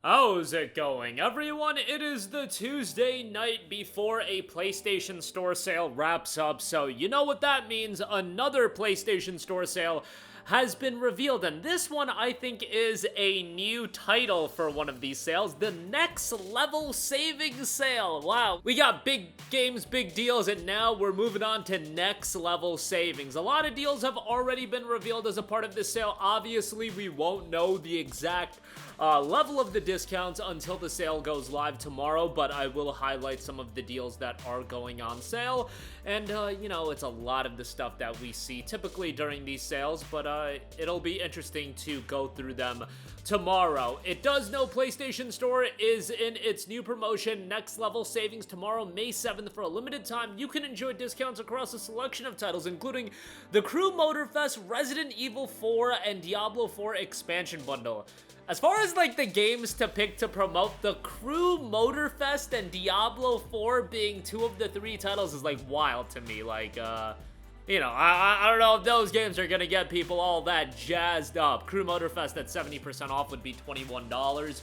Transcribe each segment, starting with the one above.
How's it going, everyone? It is the Tuesday night before a PlayStation Store sale wraps up, so you know what that means. Another PlayStation Store sale has been revealed, and this one I think is a new title for one of these sales, the Next Level Savings Sale. Wow, we got big games, big deals, and now we're moving on to Next Level Savings. A lot of deals have already been revealed as a part of this sale. Obviously, we won't know the exact level of the discounts until the sale goes live tomorrow, but I will highlight some of the deals that are going on sale. And, you know, it's a lot of the stuff that we see typically during these sales, but it'll be interesting to go through them tomorrow. It does know PlayStation Store is in its new promotion, Next Level Savings, tomorrow, May 7th. For a limited time, you can enjoy discounts across a selection of titles, including the Crew Motorfest, Resident Evil 4, and Diablo 4 expansion bundle. As far as, like, the games to pick to promote, the Crew Motorfest and Diablo 4 being two of the three titles is, like, wild to me. Like, you know, I don't know if those games are gonna get people all that jazzed up. Crew Motorfest at 70% off would be $21.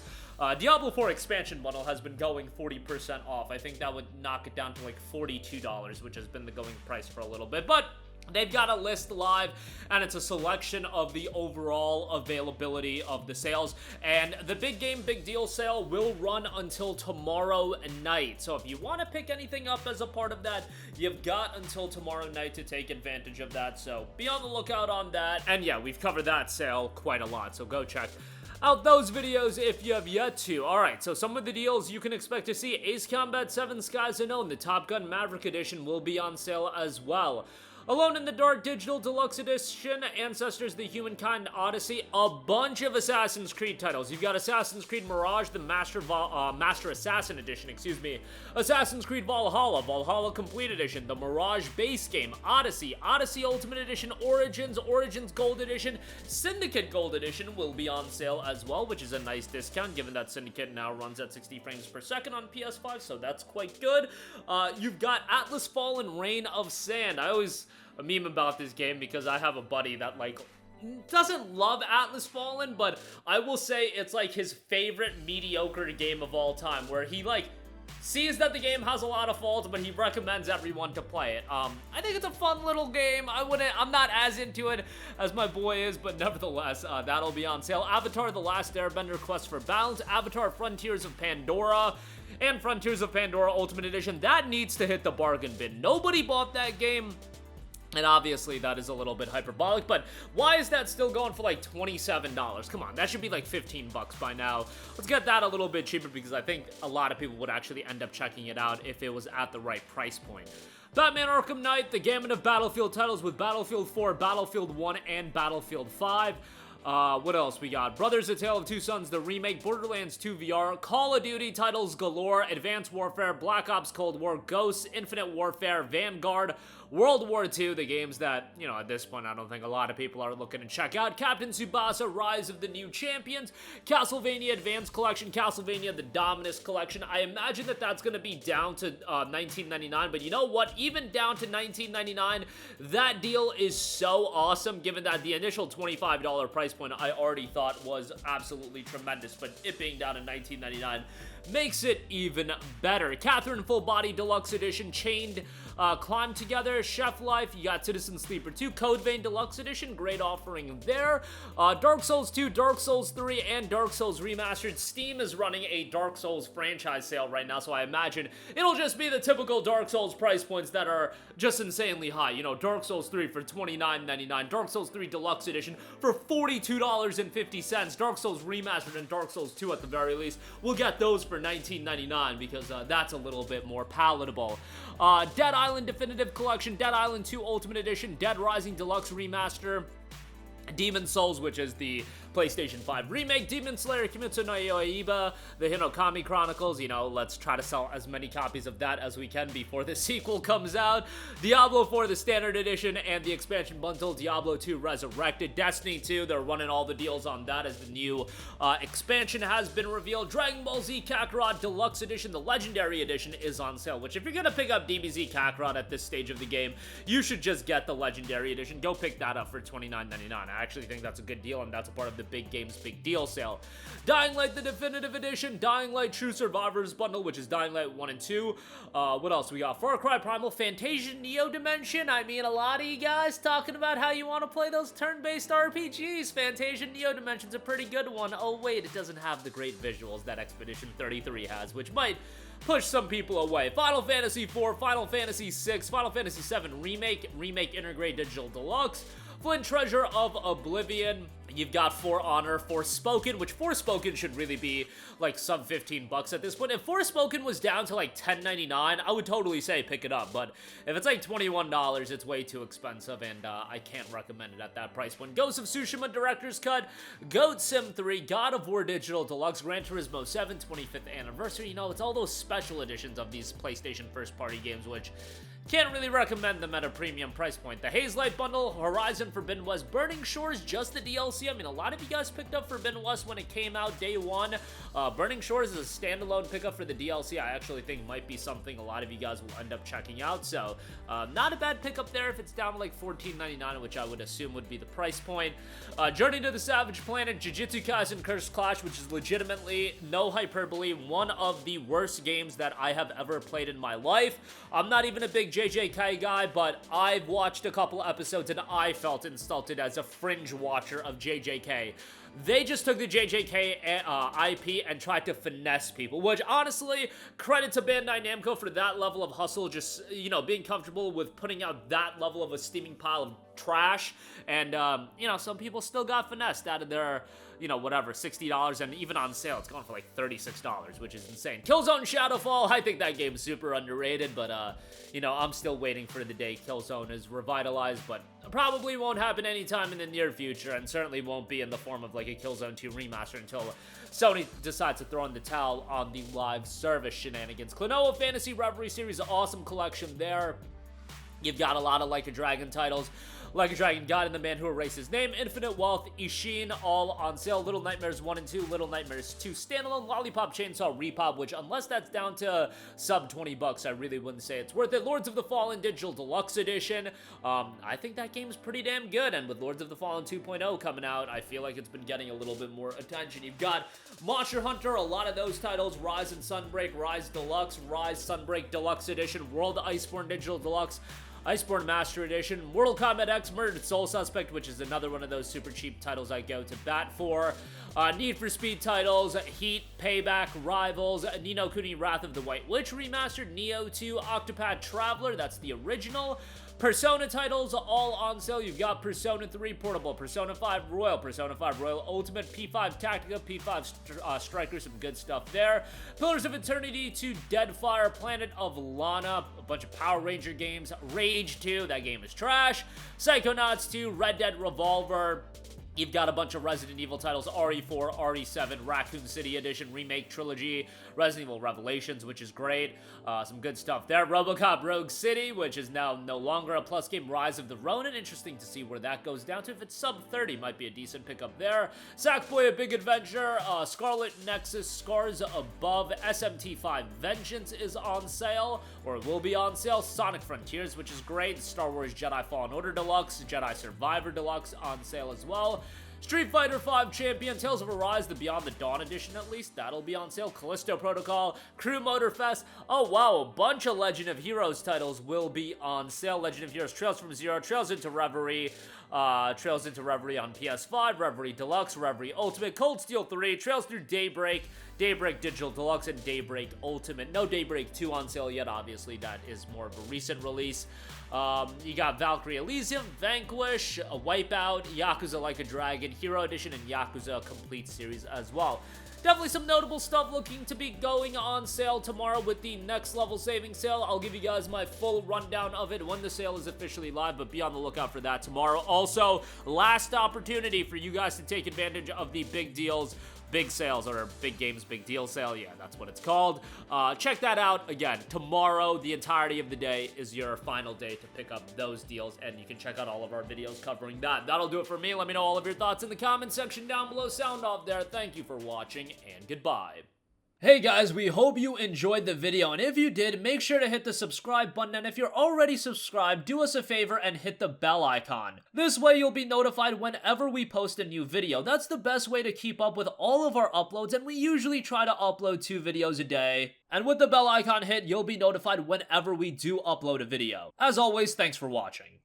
Diablo 4 expansion bundle has been going 40% off. I think that would knock it down to, like, $42, which has been the going price for a little bit. But they've got a list live, and it's a selection of the overall availability of the sales. And the Big Game Big Deal sale will run until tomorrow night. So if you want to pick anything up as a part of that, you've got until tomorrow night to take advantage of that. So be on the lookout on that. And yeah, we've covered that sale quite a lot, so go check out those videos if you have yet to. Alright, so some of the deals you can expect to see: Ace Combat 7 Skies Unknown, the Top Gun Maverick Edition, will be on sale as well. Alone in the Dark Digital Deluxe Edition, Ancestors: The Humankind Odyssey, a bunch of Assassin's Creed titles. You've got Assassin's Creed Mirage, the Master Assassin Edition, Assassin's Creed Valhalla, Valhalla Complete Edition, the Mirage Base Game, Odyssey, Odyssey Ultimate Edition, Origins, Origins Gold Edition, Syndicate Gold Edition will be on sale as well, which is a nice discount given that Syndicate now runs at 60 frames per second on PS5, so that's quite good. You've got Atlas Fallen: Reign of Sand. I always a meme about this game because I have a buddy that, like, doesn't love Atlas Fallen, but I will say it's, like, his favorite mediocre game of all time, where he, like, sees that the game has a lot of faults, but he recommends everyone to play it. I think it's a fun little game. I'm not as into it as my boy is, but nevertheless, that'll be on sale. Avatar: The Last Airbender Quest for Balance, Avatar: Frontiers of Pandora, and Frontiers of Pandora Ultimate Edition. That needs to hit the bargain bin. Nobody bought that game. And obviously, that is a little bit hyperbolic, but why is that still going for like $27? Come on, that should be like 15 bucks by now. Let's get that a little bit cheaper because I think a lot of people would actually end up checking it out if it was at the right price point. Batman Arkham Knight, the gamut of Battlefield titles with Battlefield 4, Battlefield 1, and Battlefield 5. What else we got? Brothers: A Tale of Two Sons, the remake, Borderlands 2 VR, Call of Duty titles galore, Advanced Warfare, Black Ops Cold War, Ghosts, Infinite Warfare, Vanguard, World War II, the games that, you know, at this point I don't think a lot of people are looking to check out, Captain Tsubasa: Rise of the New Champions, Castlevania Advanced Collection, Castlevania The Dominus Collection. I imagine that that's going to be down to $19.99, but you know what? Even down to $19.99, that deal is so awesome, given that the initial $25 price point I already thought was absolutely tremendous, but it being down to $19.99 makes it even better. Catherine Full Body Deluxe Edition, Chained, Climb Together, Chef Life, you got Citizen Sleeper 2, Code Vein Deluxe Edition, great offering there. Dark Souls 2, Dark Souls 3, and Dark Souls Remastered. Steam is running a Dark Souls franchise sale right now, so I imagine it'll just be the typical Dark Souls price points that are just insanely high. You know, Dark Souls 3 for $29.99, Dark Souls 3 Deluxe Edition for $42.50, Dark Souls Remastered and Dark Souls 2 at the very least. We'll get those for $19.99 because that's a little bit more palatable. Dead Island Definitive Collection, Dead Island 2 Ultimate Edition, Dead Rising Deluxe Remaster, Demon Souls, which is the PlayStation 5 remake, Demon Slayer Kimetsu no Yaiba, the Hinokami Chronicles. You know, let's try to sell as many copies of that as we can before the sequel comes out. Diablo 4, the Standard Edition, and the expansion bundle, Diablo 2 Resurrected. Destiny 2, they're running all the deals on that as the new expansion has been revealed. Dragon Ball Z Kakarot Deluxe Edition, the Legendary Edition, is on sale, which if you're gonna pick up DBZ Kakarot at this stage of the game, you should just get the Legendary Edition. Go pick that up for $29.99. I actually think that's a good deal, and that's a part of the the Big Games Big Deal sale. Dying Light the Definitive Edition, Dying Light True Survivors Bundle, which is Dying Light 1 and 2. What else we got? Far Cry Primal, Fantasia Neo Dimension. I mean, a lot of you guys talking about how you want to play those turn-based RPGs. Fantasia Neo Dimension's a pretty good one. Oh wait, it doesn't have the great visuals that Expedition 33 has, which might push some people away. Final Fantasy IV, Final Fantasy VI, Final Fantasy VII Remake Integrate Digital Deluxe, Flint Treasure of Oblivion. You've got For Honor, Forspoken, which Forspoken should really be like sub 15 bucks at this point. If Forspoken was down to like $10.99, I would totally say pick it up, but if it's like $21, it's way too expensive, and I can't recommend it at that price point. Ghost of Tsushima Director's Cut, Goat Sim 3, God of War Digital Deluxe, Gran Turismo 7, 25th Anniversary. You know, it's all those special editions of these PlayStation first-party games, which can't really recommend them at a premium price point. The Hazelight Bundle, Horizon Forbidden West, Burning Shores, just the DLC. I mean, a lot of you guys picked up Forbidden West when it came out day one. Burning Shores is a standalone pickup for the DLC. I actually think might be something a lot of you guys will end up checking out. So, not a bad pickup there if it's down to like $14.99, which I would assume would be the price point. Journey to the Savage Planet, Jujutsu Kaisen Cursed Clash, which is legitimately, no hyperbole, one of the worst games that I have ever played in my life. I'm not even a big JJK guy, but I've watched a couple episodes and I felt insulted as a fringe watcher of JJK. They just took the JJK IP and tried to finesse people, which honestly, credit to Bandai Namco for that level of hustle, just, you know, being comfortable with putting out that level of a steaming pile of trash. And, you know, some people still got finessed out of their, you know, whatever, $60, and even on sale, it's going for like $36, which is insane. Killzone Shadowfall, I think that game's super underrated, but, you know, I'm still waiting for the day Killzone is revitalized, but probably won't happen anytime in the near future, and certainly won't be in the form of like a Killzone 2 remaster until Sony decides to throw in the towel on the live service shenanigans. Klonoa Fantasy Reverie series, awesome collection there. You've got a lot of Like a Dragon titles. Like a Dragon God and the Man Who Erased His Name, Infinite Wealth, Ishin, all on sale. Little Nightmares 1 and 2, Little Nightmares 2 standalone, Lollipop Chainsaw Repop, which unless that's down to sub 20 bucks, I really wouldn't say it's worth it. Lords of the Fallen Digital Deluxe Edition. I think that game's pretty damn good, and with Lords of the Fallen 2.0 coming out, I feel like it's been getting a little bit more attention. You've got Monster Hunter, a lot of those titles, Rise and Sunbreak, Rise Deluxe, Rise Sunbreak Deluxe Edition, World Iceborne Digital Deluxe, Iceborne Master Edition, Mortal Kombat X Murdered Soul Suspect, which is another one of those super cheap titles I go to bat for. Need for Speed titles, Heat, Payback, Rivals, Ni no Kuni Wrath of the White Witch Remastered, Nioh 2, Octopath Traveler, that's the original. Persona titles all on sale. You've got Persona 3 Portable, Persona 5 Royal, Persona 5 Royal Ultimate, P5 Tactica, P5 Striker, some good stuff there. Pillars of Eternity 2, Deadfire, Planet of Lana, a bunch of Power Ranger games, Rage 2, that game is trash, Psychonauts 2, Red Dead Revolver. You've got a bunch of Resident Evil titles, RE4, RE7, Raccoon City Edition, Remake Trilogy, Resident Evil Revelations, which is great. Some good stuff there. RoboCop Rogue City, which is now no longer a plus game. Rise of the Ronin, interesting to see where that goes down to. If it's sub 30, might be a decent pickup there. Sackboy: A Big Adventure, Scarlet Nexus, Scars Above, SMT5 Vengeance is on sale, or will be on sale. Sonic Frontiers, which is great. Star Wars Jedi Fallen Order Deluxe, Jedi Survivor Deluxe on sale as well. Street Fighter V Champion, Tales of Arise, the Beyond the Dawn edition at least, that'll be on sale. Callisto Protocol, Crew Motorfest. Oh wow, a bunch of Legend of Heroes titles will be on sale. Legend of Heroes Trails from Zero, Trails into Reverie on PS5, Reverie Deluxe, Reverie Ultimate, Cold Steel 3, Trails Through Daybreak, Daybreak Digital Deluxe, and Daybreak Ultimate. No Daybreak 2 on sale yet, obviously that is more of a recent release. You got Valkyrie Elysium, Vanquish, Wipeout, Yakuza Like a Dragon, Hero Edition, and Yakuza Complete Series as well. Definitely some notable stuff looking to be going on sale tomorrow with the Next Level Savings Sale. I'll give you guys my full rundown of it when the sale is officially live, but be on the lookout for that tomorrow. Also, last opportunity for you guys to take advantage of the big deals, big sales, or big games, big deal sale. Yeah, that's what it's called. Check that out. Again, tomorrow, the entirety of the day is your final day to pick up those deals, and you can check out all of our videos covering that. That'll do it for me. Let me know all of your thoughts in the comment section down below. Sound off there. Thank you for watching, and goodbye. Hey guys, we hope you enjoyed the video, and if you did, make sure to hit the subscribe button, and if you're already subscribed, do us a favor and hit the bell icon. This way you'll be notified whenever we post a new video. That's the best way to keep up with all of our uploads, and we usually try to upload 2 videos a day. And with the bell icon hit, you'll be notified whenever we do upload a video. As always, thanks for watching.